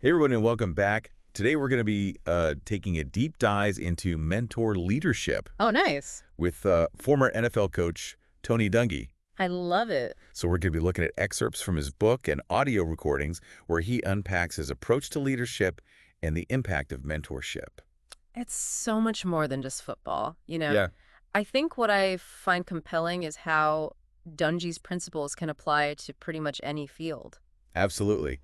Hey everyone and welcome back. Today we're going to be taking a deep dive into mentor leadership Oh, nice. with former NFL coach Tony Dungy. I love it. So we're going to be looking at excerpts from his book and audio recordings where he unpacks his approach to leadership and the impact of mentorship. It's so much more than just football, Yeah, I think what I find compelling is how Dungy's principles can apply to pretty much any field. absolutely.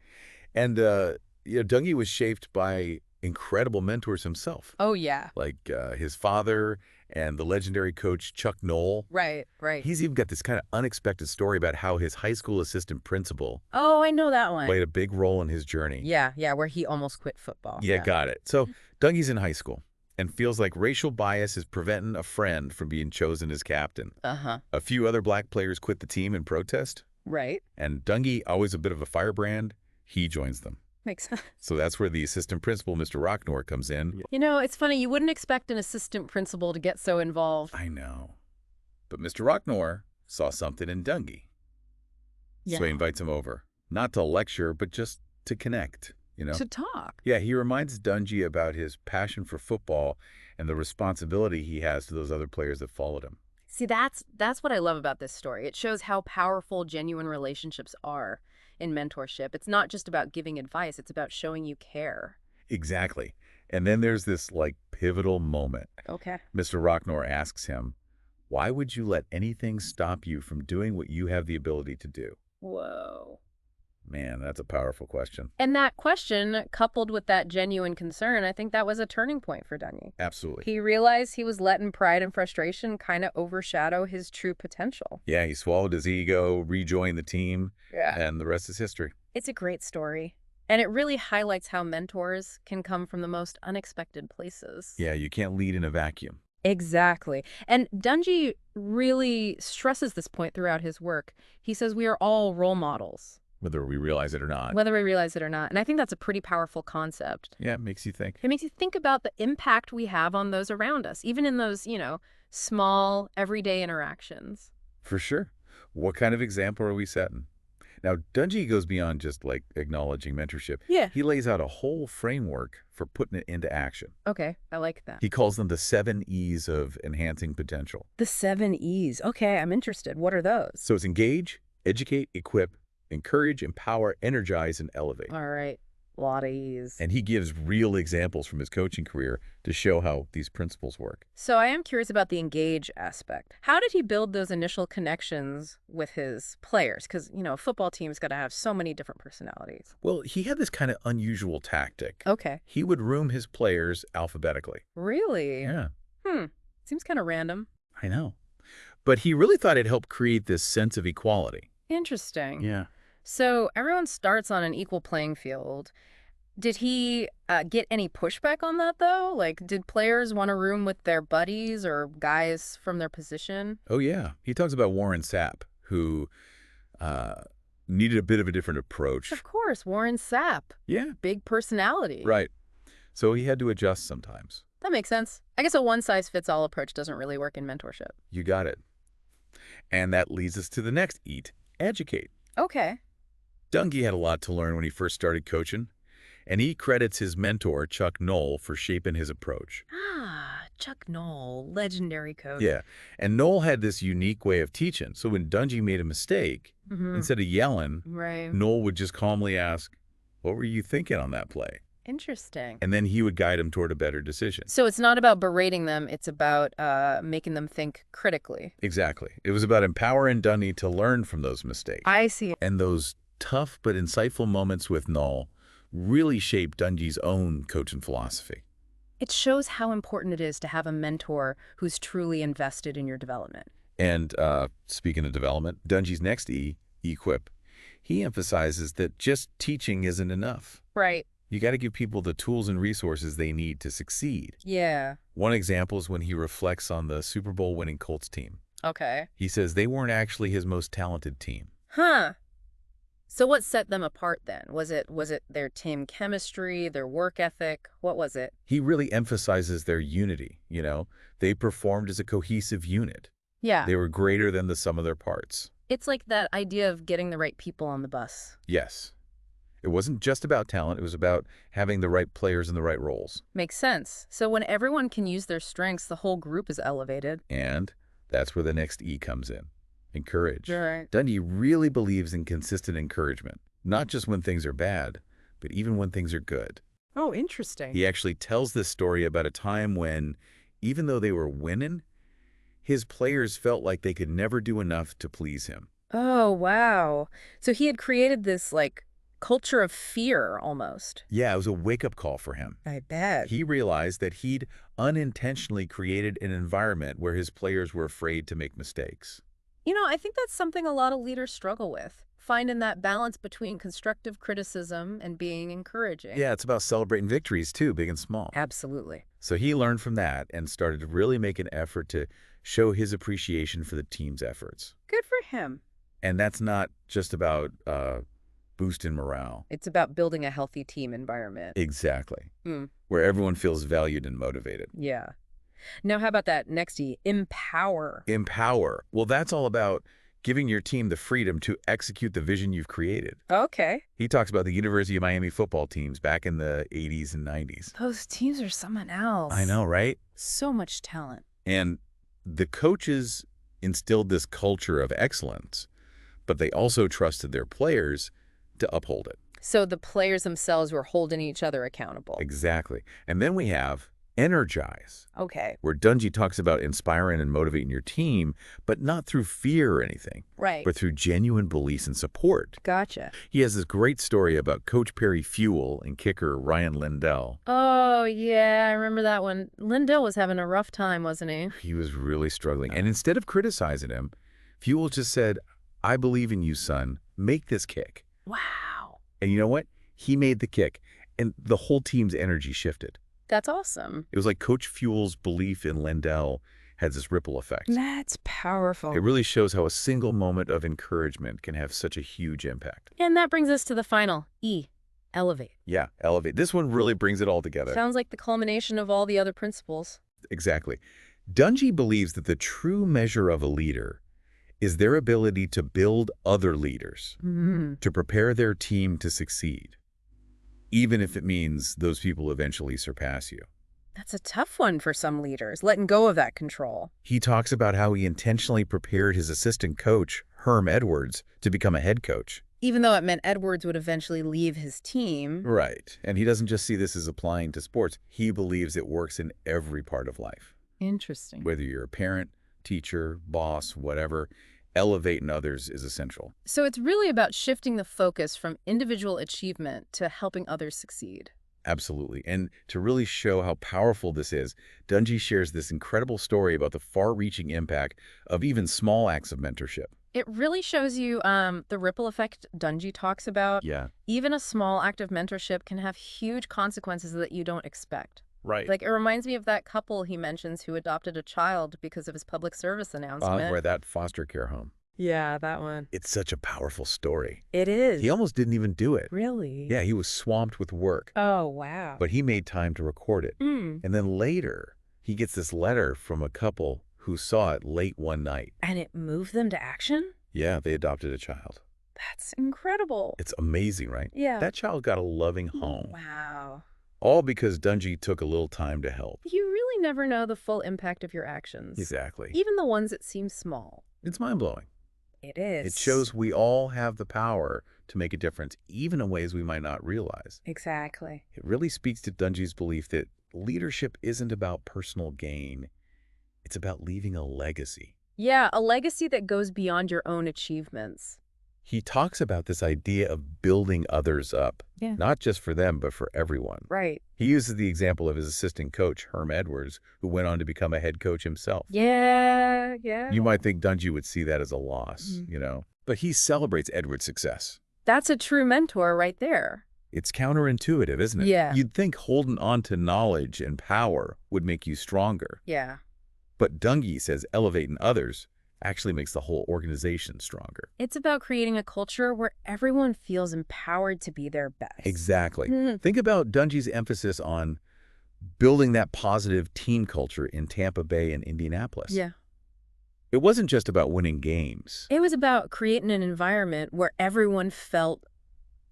And Dungy was shaped by incredible mentors himself, Oh, yeah. like his father and the legendary coach Chuck Noll. Right, right. He's even got this kind of unexpected story about how his high school assistant principal Oh, I know that one. played a big role in his journey. Yeah, where he almost quit football. Yeah, got it. So Dougie's in high school and feels like racial bias is preventing a friend from being chosen as captain. Uh-huh. A few other black players quit the team in protest, Right. and Dungy, always a bit of a firebrand, he joins them. Makes sense. So that's where the assistant principal, Mr. Rocknor, comes in. It's funny. You wouldn't expect an assistant principal to get so involved. I know. But Mr. Rocknor saw something in Dungy. Yeah. So he invites him over, not to lecture, but just to connect, To talk. Yeah, he reminds Dungy about his passion for football and the responsibility he has to those other players that followed him. See, that's what I love about this story. It shows how powerful genuine relationships are in mentorship. It's not just about giving advice, it's about showing you care. Exactly. And then there's this, pivotal moment. Okay. Mr. Rocknor asks him, why would you let anything stop you from doing what you have the ability to do? Whoa. Man, that's a powerful question. And that question, coupled with that genuine concern, I think that was a turning point for Dungy. Absolutely. He realized he was letting pride and frustration kind of overshadow his true potential. Yeah, he swallowed his ego, rejoined the team, Yeah. and the rest is history. It's a great story. And it really highlights how mentors can come from the most unexpected places. Yeah, you can't lead in a vacuum. Exactly. And Dungy really stresses this point throughout his work. He says we are all role models, Whether we realize it or not. whether we realize it or not. And I think that's a pretty powerful concept. Yeah, it makes you think. It makes you think about the impact we have on those around us, even in those, small, everyday interactions. For sure. What kind of example are we setting? Now, Dungy goes beyond just acknowledging mentorship. Yeah. He lays out a whole framework for putting it into action. Okay, I like that. He calls them the 7 E's of enhancing potential. The 7 E's. Okay, I'm interested. What are those? So it's engage, educate, equip, encourage, empower, energize, and elevate. All right, a lot of E's. And he gives real examples from his coaching career to show how these principles work. So I am curious about the engage aspect. How did he build those initial connections with his players? Because, a football team's got to have so many different personalities. Well, he had this kind of unusual tactic. Okay. He would room his players alphabetically. Really? Yeah, Seems kind of random. I know. But he really thought it helped create this sense of equality. Interesting. Yeah. So everyone starts on an equal playing field. Did he get any pushback on that, though? Like, did players want to room with their buddies or guys from their position? Oh, yeah. He talks about Warren Sapp, who needed a bit of a different approach. Of course, Warren Sapp. Yeah, Big personality. right. So he had to adjust sometimes. That makes sense. I guess a one-size-fits-all approach doesn't really work in mentorship. You got it. And that leads us to the next eat, educate. Okay. Dungy had a lot to learn when he first started coaching, and he credits his mentor, Chuck Noll, for shaping his approach. Chuck Noll, legendary coach. Yeah, and Noll had this unique way of teaching. So when Dungy made a mistake, instead of yelling, Right. Noll would just calmly ask, what were you thinking on that play? Interesting. And then he would guide him toward a better decision. So it's not about berating them, it's about making them think critically. Exactly. It was about empowering Dungy to learn from those mistakes. I see. And those tough but insightful moments with Noll really shaped Dungy's own coaching philosophy. It shows how important it is to have a mentor who's truly invested in your development. And speaking of development, Dungy's next E, equip, he emphasizes that just teaching isn't enough. Right. You got to give people the tools and resources they need to succeed. Yeah. One example is when he reflects on the Super Bowl winning Colts team. Okay. He says they weren't actually his most talented team. Huh. So what set them apart then? Was it their team chemistry, their work ethic? What was it? He really emphasizes their unity, They performed as a cohesive unit. Yeah. They were greater than the sum of their parts. It's like that idea of getting the right people on the bus. Yes. It wasn't just about talent. It was about having the right players in the right roles. Makes sense. So when everyone can use their strengths, the whole group is elevated. And that's where the next E comes in. Encourage. Right. Dungy really believes in consistent encouragement, not just when things are bad, but even when things are good. Oh, interesting. He actually tells this story about a time when, even though they were winning, his players felt like they could never do enough to please him. Oh, wow. So he had created this, like, culture of fear almost. Yeah, it was a wake-up call for him. I bet. He realized that he'd unintentionally created an environment where his players were afraid to make mistakes. I think that's something a lot of leaders struggle with, finding that balance between constructive criticism and being encouraging. Yeah, it's about celebrating victories too, big and small. Absolutely. So he learned from that and started to really make an effort to show his appreciation for the team's efforts. Good for him. And that's not just about boosting morale. It's about building a healthy team environment. Exactly. Hmm. Where everyone feels valued and motivated. Yeah. Now, how about that next E? Empower. Empower. Well, that's all about giving your team the freedom to execute the vision you've created. Okay. He talks about the University of Miami football teams back in the 80s and 90s. Those teams are someone else. I know, right? So much talent. And the coaches instilled this culture of excellence, but they also trusted their players to uphold it. So the players themselves were holding each other accountable. Exactly. And then we have energize, Okay. where Dungy talks about inspiring and motivating your team, but not through fear or anything, Right. but through genuine beliefs and support. Gotcha. He has this great story about Coach Perry Fuel and kicker Ryan Lindell. Oh, yeah, I remember that one. Lindell was having a rough time, wasn't he? He was really struggling. And instead of criticizing him, Fuel just said, "I believe in you, son. Make this kick." Wow. And you know what? He made the kick, and the whole team's energy shifted. That's awesome. It was like Coach Fuel's belief in Lindell had this ripple effect. That's powerful. It really shows how a single moment of encouragement can have such a huge impact. And that brings us to the final E, elevate. Yeah, elevate. This one really brings it all together. Sounds like the culmination of all the other principles. Exactly. Dungy believes that the true measure of a leader is their ability to build other leaders, to prepare their team to succeed, even if it means those people eventually surpass you. That's a tough one for some leaders, letting go of that control. He talks about how he intentionally prepared his assistant coach, Herm Edwards, to become a head coach. Even though it meant Edwards would eventually leave his team. Right. And he doesn't just see this as applying to sports. He believes it works in every part of life. Interesting. Whether you're a parent, teacher, boss, whatever, elevating others is essential. So it's really about shifting the focus from individual achievement to helping others succeed. Absolutely. And to really show how powerful this is, Dungy shares this incredible story about the far-reaching impact of even small acts of mentorship. It really shows you the ripple effect Dungy talks about. Yeah. Even a small act of mentorship can have huge consequences that you don't expect. Right. Like, it reminds me of that couple he mentions who adopted a child because of his public service announcement. Where that foster care home. Yeah, that one. It's such a powerful story. It is. He almost didn't even do it. Really? Yeah, he was swamped with work. Oh, wow. But he made time to record it. Mm. And then later, he gets this letter from a couple who saw it late one night. And it moved them to action? Yeah, they adopted a child. That's incredible. It's amazing, right? Yeah. That child got a loving home. Wow. All because Dungy took a little time to help. You really never know the full impact of your actions. Exactly. Even the ones that seem small. It's mind-blowing. It is. It shows we all have the power to make a difference, even in ways we might not realize. Exactly. It really speaks to Dungy's belief that leadership isn't about personal gain. It's about leaving a legacy. Yeah, a legacy that goes beyond your own achievements. He talks about this idea of building others up, not just for them, but for everyone. Right. He uses the example of his assistant coach, Herm Edwards, who went on to become a head coach himself. Yeah. You might think Dungy would see that as a loss, but he celebrates Edwards' success. That's a true mentor right there. It's counterintuitive, isn't it? Yeah. You'd think holding on to knowledge and power would make you stronger. Yeah. But Dungy says elevating others actually makes the whole organization stronger. It's about creating a culture where everyone feels empowered to be their best. Exactly. Think about Dungy's emphasis on building that positive team culture in Tampa Bay and Indianapolis. Yeah. It wasn't just about winning games. It was about creating an environment where everyone felt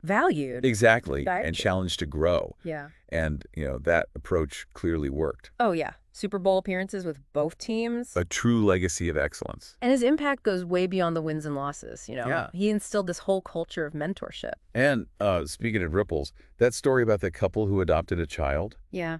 valued. Exactly, Valued. and challenged to grow. Yeah. And, that approach clearly worked. Oh, yeah. Super Bowl appearances with both teams. A true legacy of excellence. And his impact goes way beyond the wins and losses. Yeah. He instilled this whole culture of mentorship. And speaking of ripples, that story about the couple who adopted a child, Yeah.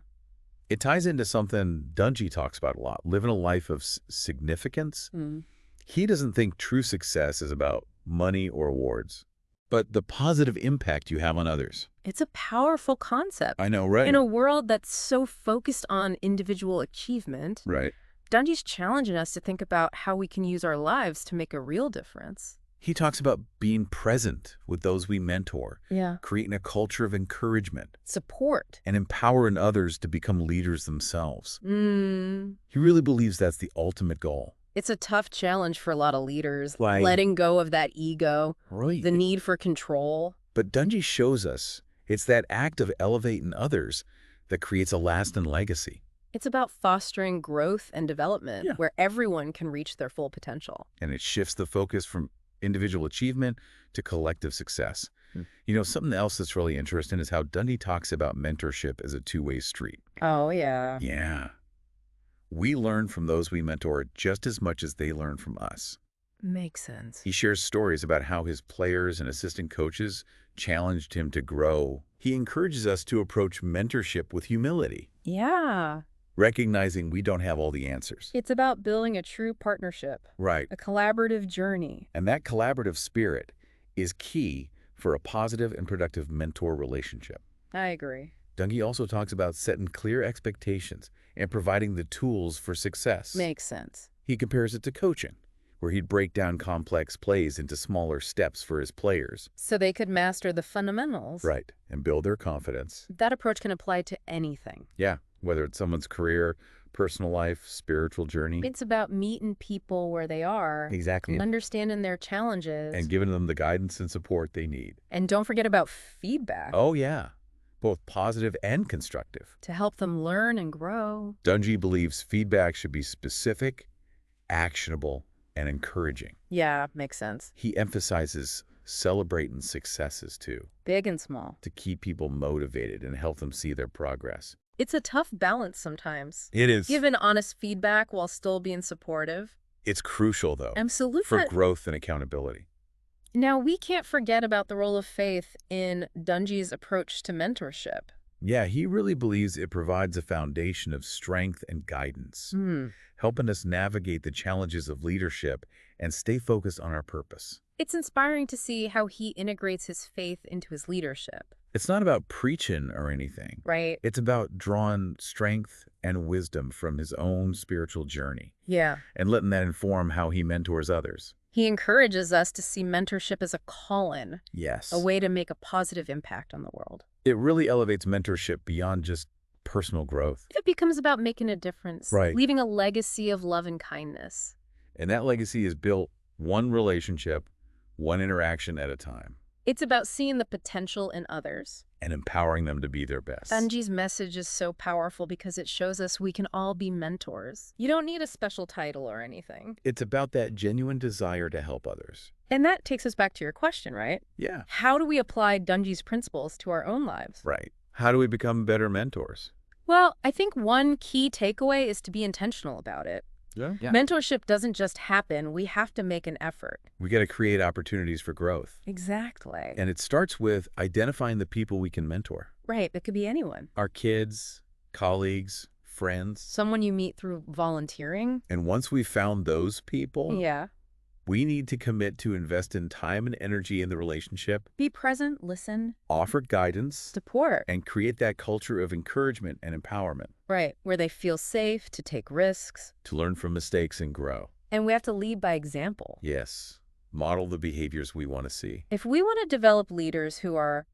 it ties into something Dungy talks about a lot, living a life of significance. Mm. He doesn't think true success is about money or awards, but the positive impact you have on others. It's a powerful concept. I know, right? In a world that's so focused on individual achievement, Right. Dungy's challenging us to think about how we can use our lives to make a real difference. He talks about being present with those we mentor, Yeah. creating a culture of encouragement, Support. and empowering others to become leaders themselves. Mm. He really believes that's the ultimate goal. It's a tough challenge for a lot of leaders, Like- letting go of that ego, Right. the need for control. But Dungy shows us it's that act of elevating others that creates a lasting legacy. It's about fostering growth and development Yeah. where everyone can reach their full potential. And it shifts the focus from individual achievement to collective success. Hmm. Something else that's really interesting is how Dungy talks about mentorship as a two-way street. Oh, yeah. Yeah. We learn from those we mentor just as much as they learn from us. Makes sense. He shares stories about how his players and assistant coaches challenged him to grow. He encourages us to approach mentorship with humility, Yeah. recognizing we don't have all the answers. It's about building a true partnership, Right. a collaborative journey. And that collaborative spirit is key for a positive and productive mentor relationship. I agree. Dungy also talks about setting clear expectations and providing the tools for success. Makes sense. He compares it to coaching, where he'd break down complex plays into smaller steps for his players. So they could master the fundamentals. Right. And build their confidence. That approach can apply to anything. Yeah. Whether it's someone's career, personal life, spiritual journey. It's about meeting people where they are. Exactly. And understanding their challenges. And giving them the guidance and support they need. And don't forget about feedback. Oh, yeah. Both positive and constructive. To help them learn and grow. Dungy believes feedback should be specific, actionable, and encouraging. Yeah, makes sense. He emphasizes celebrating successes, too, Big and small. to keep people motivated and help them see their progress. It's a tough balance sometimes. It is. Giving honest feedback while still being supportive. It's crucial, though, Absolutely. for growth and accountability. Now, we can't forget about the role of faith in Dungy's approach to mentorship. Yeah, he really believes it provides a foundation of strength and guidance, helping us navigate the challenges of leadership and stay focused on our purpose. It's inspiring to see how he integrates his faith into his leadership. It's not about preaching or anything. Right? It's about drawing strength and wisdom from his own spiritual journey Yeah. and letting that inform how he mentors others. He encourages us to see mentorship as a call-in, Yes. a way to make a positive impact on the world. It really elevates mentorship beyond just personal growth. It becomes about making a difference, Right. leaving a legacy of love and kindness. And that legacy is built one relationship, one interaction at a time, It's about seeing the potential in others. and empowering them to be their best. Dungy's message is so powerful because it shows us we can all be mentors. You don't need a special title or anything. It's about that genuine desire to help others. And that takes us back to your question, right? Yeah. How do we apply Dungy's principles to our own lives? Right. How do we become better mentors? Well, I think one key takeaway is to be intentional about it. Yeah. Mentorship doesn't just happen. We have to make an effort. We got to create opportunities for growth. Exactly. And it starts with identifying the people we can mentor. Right. It could be anyone. Our kids, colleagues, friends. Someone you meet through volunteering. And once we've found those people, Yeah. we need to commit to invest in time and energy in the relationship, Be present, listen, offer guidance, support. and create that culture of encouragement and empowerment Right. Where they feel safe to take risks. to learn from mistakes and grow. And we have to lead by example. Yes. Model the behaviors we want to see. If we want to develop leaders who are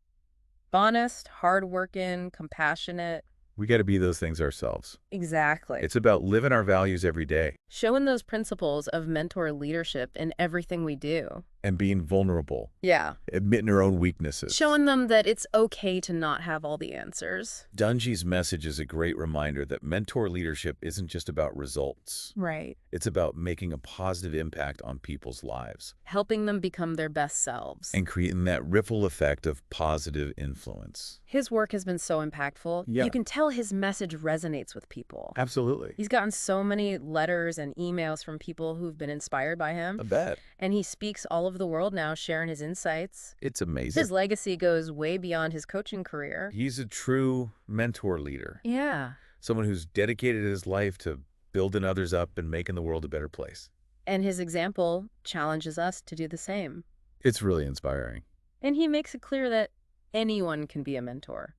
honest, hardworking, compassionate. We got to be those things ourselves. Exactly. It's about living our values every day. Showing those principles of mentor leadership in everything we do. And being vulnerable, Yeah. admitting her own weaknesses. Showing them that it's okay to not have all the answers. Dungy's message is a great reminder that mentor leadership isn't just about results. Right. It's about making a positive impact on people's lives Helping them become their best selves. and creating that ripple effect of positive influence. His work has been so impactful. Yeah. You can tell his message resonates with people. Absolutely. He's gotten so many letters and emails from people who've been inspired by him. I bet. And he speaks all over the world now, sharing his insights. It's amazing. His legacy goes way beyond his coaching career. He's a true mentor leader. Yeah. Someone who's dedicated his life to building others up and making the world a better place. And his example challenges us to do the same. It's really inspiring. And he makes it clear that anyone can be a mentor.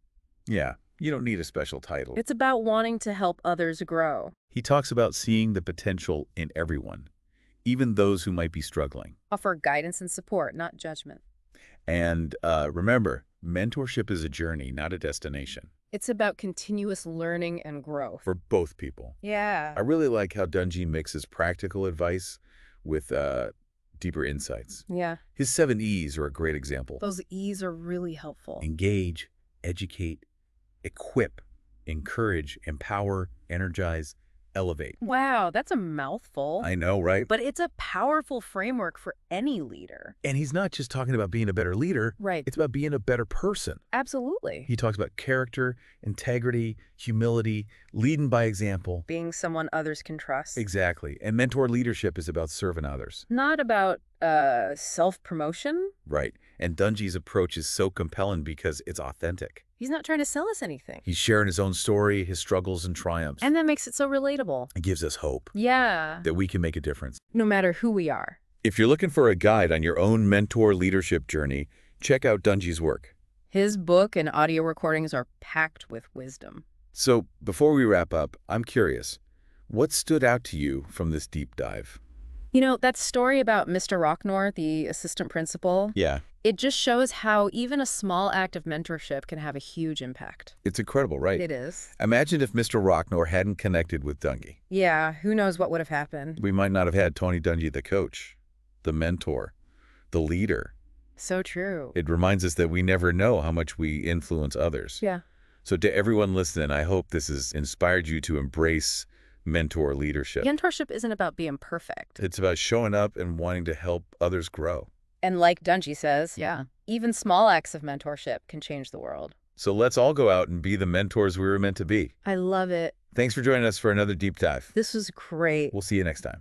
Yeah, you don't need a special title. It's about wanting to help others grow. He talks about seeing the potential in everyone, even those who might be struggling. Offer guidance and support, not judgment. And remember, mentorship is a journey, not a destination. It's about continuous learning and growth. For both people. Yeah. I really like how Dungy mixes practical advice with deeper insights. Yeah. His 7 E's are a great example. Those E's are really helpful. Engage, educate, equip, encourage, empower, energize, elevate. Wow, that's a mouthful. I know, right? But it's a powerful framework for any leader. And he's not just talking about being a better leader. Right. It's about being a better person. Absolutely. He talks about character, integrity, humility, leading by example. Being someone others can trust. Exactly. And mentor leadership is about serving others. Not about self-promotion. Right. And Dungy's approach is so compelling because it's authentic. He's not trying to sell us anything. He's sharing his own story, his struggles and triumphs. And that makes it so relatable. It gives us hope Yeah. that we can make a difference. No matter who we are. If you're looking for a guide on your own mentor leadership journey, check out Dungy's work. His book and audio recordings are packed with wisdom. So before we wrap up, I'm curious, what stood out to you from this deep dive? You know, that story about Mr. Rocknor, the assistant principal, Yeah, it just shows how even a small act of mentorship can have a huge impact. it's incredible, right? It is. Imagine if Mr. Rocknor hadn't connected with Dungy. Yeah, who knows what would have happened. We might not have had Tony Dungy, the coach, the mentor, the leader. So true. It reminds us that we never know how much we influence others. Yeah. So to everyone listening, I hope this has inspired you to embrace mentor leadership. Mentorship isn't about being perfect. It's about showing up and wanting to help others grow. And like Dungy says, yeah, even small acts of mentorship can change the world. So let's all go out and be the mentors we were meant to be. I love it. Thanks for joining us for another deep dive. This was great. We'll see you next time.